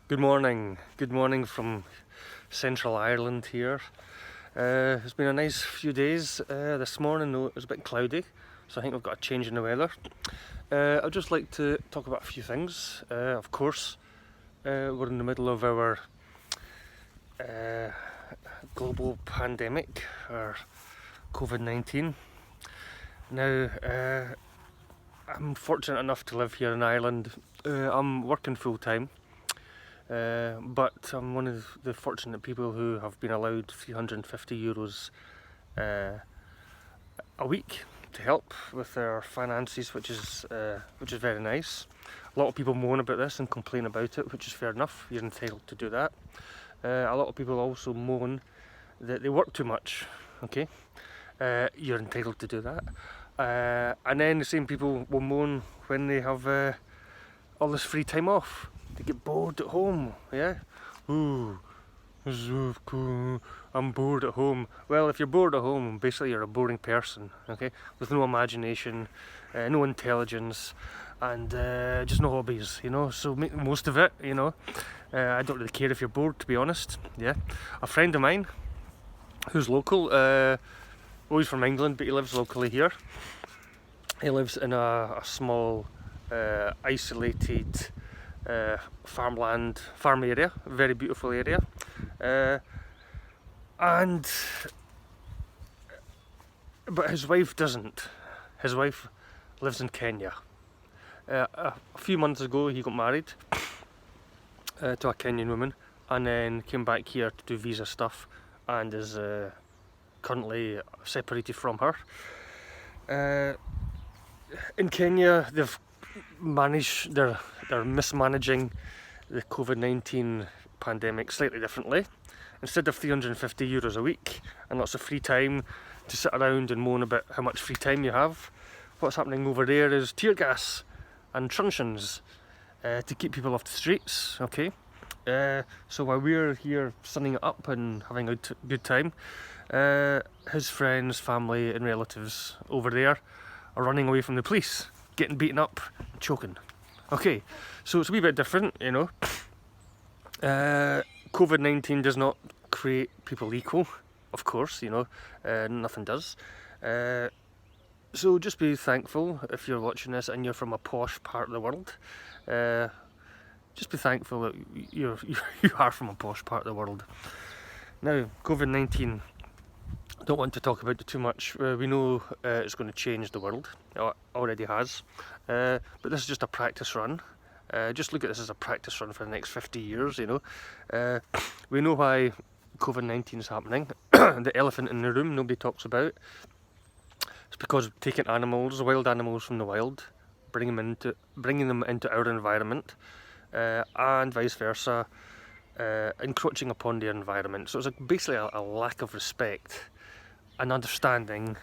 Good morning from Central Ireland here. It's been a nice few days. This morning though it was a bit cloudy, so I think we've got a change in the weather. I'd just like to talk about a few things. Of course, we're in the middle of our global pandemic, or COVID-19. Now, I'm fortunate enough to live here in Ireland. I'm working full time. But I'm one of the fortunate people who have been allowed €350 a week to help with their finances, which is very nice. A lot of people moan about this and complain about it, which is fair enough. You're entitled to do that. A lot of people also moan that they work too much. Okay, you're entitled to do that. And then the same people will moan when they have all this free time off. They get bored at home, yeah? Ooh, so cool. I'm bored at home. Well, if you're bored at home, basically you're a boring person, okay? With no imagination, no intelligence, and just no hobbies, you know? So make the most of it, you know? I don't really care if you're bored, to be honest, yeah? A friend of mine, who's local, well, he's from England, but he lives locally here. He lives in a small, isolated farm area, very beautiful area, but his wife doesn't. His wife lives in Kenya. A few months ago he got married to a Kenyan woman, and then came back here to do visa stuff, and is currently separated from her. In Kenya, they're mismanaging the COVID-19 pandemic slightly differently. Instead of €350 a week and lots of free time to sit around and moan about how much free time you have, what's happening over there is tear gas and truncheons to keep people off the streets, okay? So while we're here sunning it up and having a good time, his friends, family and relatives over there are running away from the police, getting beaten up, and choking. Okay, so it's a wee bit different, you know. COVID-19 does not create people equal, of course, you know, nothing does. So just be thankful if you're watching this and you're from a posh part of the world. Just be thankful that you are from a posh part of the world. Now, COVID-19, I don't want to talk about it too much. We know it's going to change the world. It already has. But this is just a practice run. Just look at this as a practice run for the next 50 years, you know. We know why COVID-19 is happening. The elephant in the room nobody talks about. It's because we're taking animals, wild animals from the wild, bringing them into our environment, and vice versa, encroaching upon their environment. So it's basically a lack of respect and understanding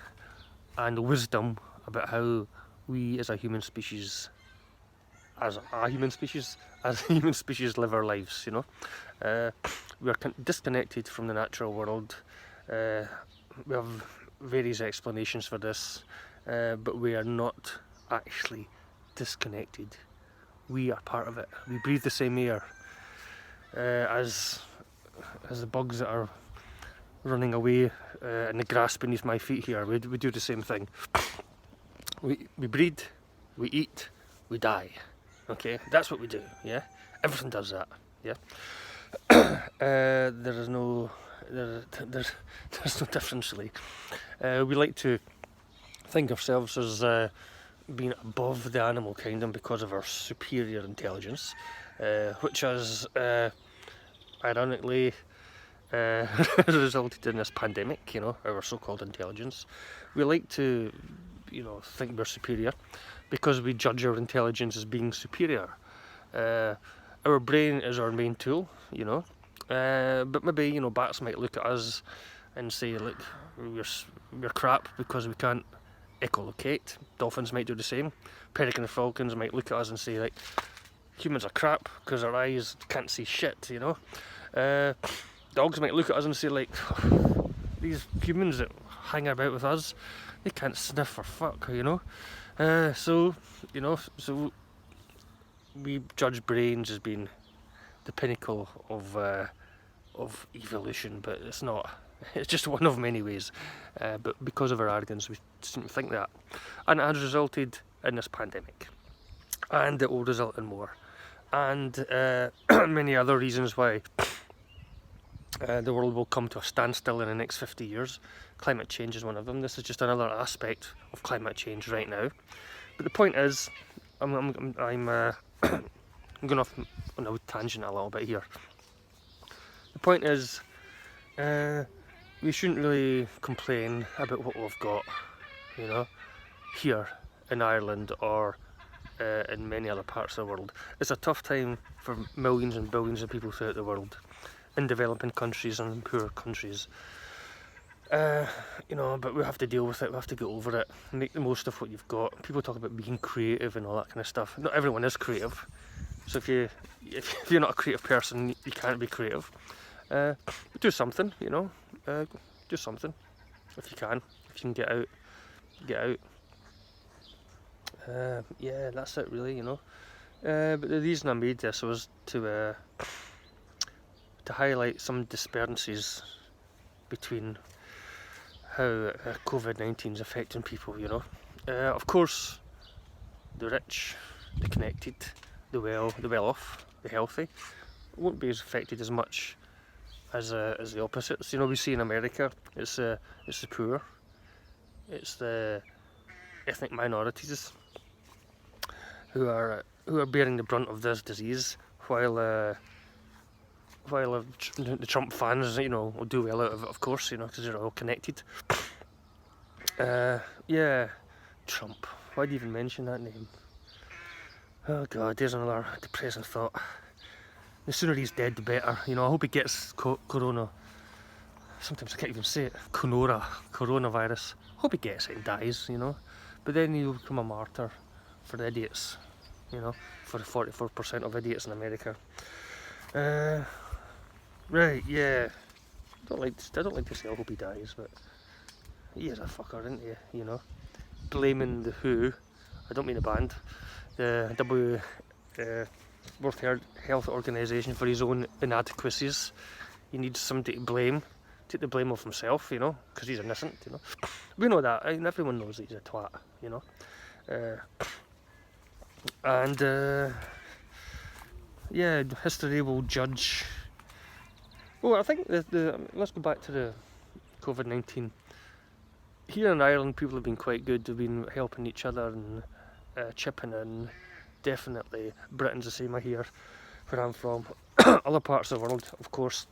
and wisdom about how we as a human species live our lives, you know. We are disconnected from the natural world. We have various explanations for this, but we are not actually disconnected. We are part of it. We breathe the same air as the bugs that are running away in the grass beneath my feet here. We do the same thing. We breathe, we eat, we die. Okay, that's what we do. Yeah, everything does that. Yeah. There's no difference really. We like to think ourselves as being above the animal kingdom because of our superior intelligence, which has ironically resulted in this pandemic, you know, our so-called intelligence. We like to, you know, think we're superior because we judge our intelligence as being superior. Our brain is our main tool, you know, but maybe, you know, bats might look at us and say, look, we're crap because we can't echolocate. Dolphins might do the same. Peregrine falcons might look at us and say, like, humans are crap because our eyes can't see shit, you know. Dogs might look at us and say, like, these humans that hang about with us, they can't sniff for fuck, you know. So we judge brains as being the pinnacle of evolution, but it's not. It's just one of many ways. But because of our arrogance, we seem to think that, and it has resulted in this pandemic, and it will result in more, and many other reasons why the world will come to a standstill in the next 50 years. Climate change is one of them. This is just another aspect of climate change right now. But the point is, I'm going off on a tangent a little bit here. The point is, we shouldn't really complain about what we've got, you know, here in Ireland or in many other parts of the world. It's a tough time for millions and billions of people throughout the world, in developing countries and in poorer countries. You know, but we have to deal with it, we have to get over it, make the most of what you've got. People talk about being creative and all that kind of stuff. Not everyone is creative, so if you're not a creative person, you can't be creative. But do something, you know, do something, if you can get out, get out. Yeah, that's it really, you know. But the reason I made this was to highlight some disparities between how COVID-19 is affecting people, you know. Of course, the rich, the connected, the well off, the healthy, won't be as affected as much as the opposites. You know, we see in America, it's the poor, it's the ethnic minorities who are bearing the brunt of this disease, while the Trump fans, you know, will do well out of it, of course, you know, because they're all connected. Yeah, Trump. Why do you even mention that name? Oh God, there's another depressing thought. The sooner he's dead, the better. You know, I hope he gets corona. Sometimes I can't even say it. Coronavirus. Hope he gets it and dies, you know. But then he'll become a martyr for the idiots, you know, for the 44% of idiots in America. Right, yeah. I don't like to say I hope he dies, but he is a fucker, isn't he? You know, blaming the WHO. I don't mean the band. The World Health Organization for his own inadequacies. He needs somebody to blame. Take the blame off himself, you know, because he's innocent, you know. We know that, and everyone knows that he's a twat, you know. Yeah, history will judge. Well, I think let's go back to the COVID-19. Here in Ireland, people have been quite good. They've been helping each other and chipping in. Definitely, Britain's the same. I hear where I'm from. Other parts of the world, of course,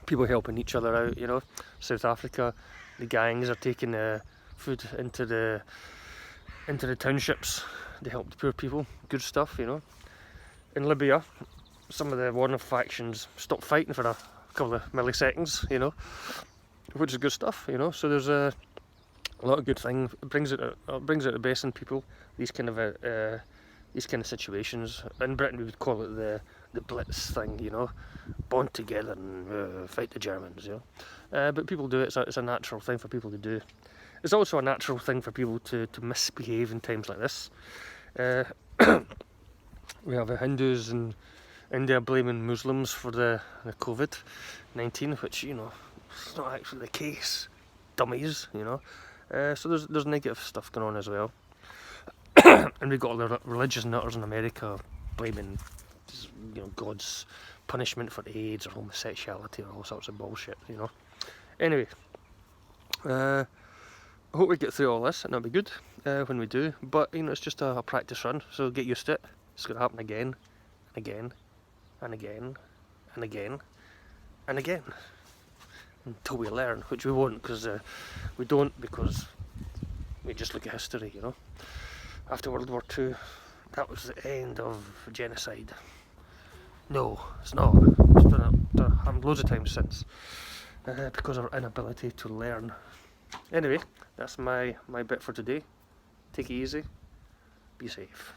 people helping each other out. You know, South Africa, the gangs are taking food into the townships to help the poor people. Good stuff, you know. In Libya, some of the warring factions stopped fighting for a couple of milliseconds, you know, which is good stuff, you know. So there's a lot of good things. It brings out the best in people. These kind of situations. In Britain, we would call it the Blitz thing, you know, bond together and fight the Germans, you know. But people do it. It's a natural thing for people to do. It's also a natural thing for people to misbehave in times like this. We have the Hindus in India blaming Muslims for the COVID-19, which, you know, it's not actually the case. Dummies, you know. So there's negative stuff going on as well. And we've got all the religious nutters in America blaming, you know, God's punishment for AIDS or homosexuality or all sorts of bullshit, you know. Anyway, I hope we get through all this, and it'll be good when we do. But, you know, it's just a practice run, so get used to it. It's going to happen again, and again, and again, and again, and again, until we learn, which we won't, because we don't, because we just look at history, you know. After World War II, that was the end of genocide. No, it's not. It's happened loads of times since, because of our inability to learn. Anyway, that's my bit for today. Take it easy. Be safe.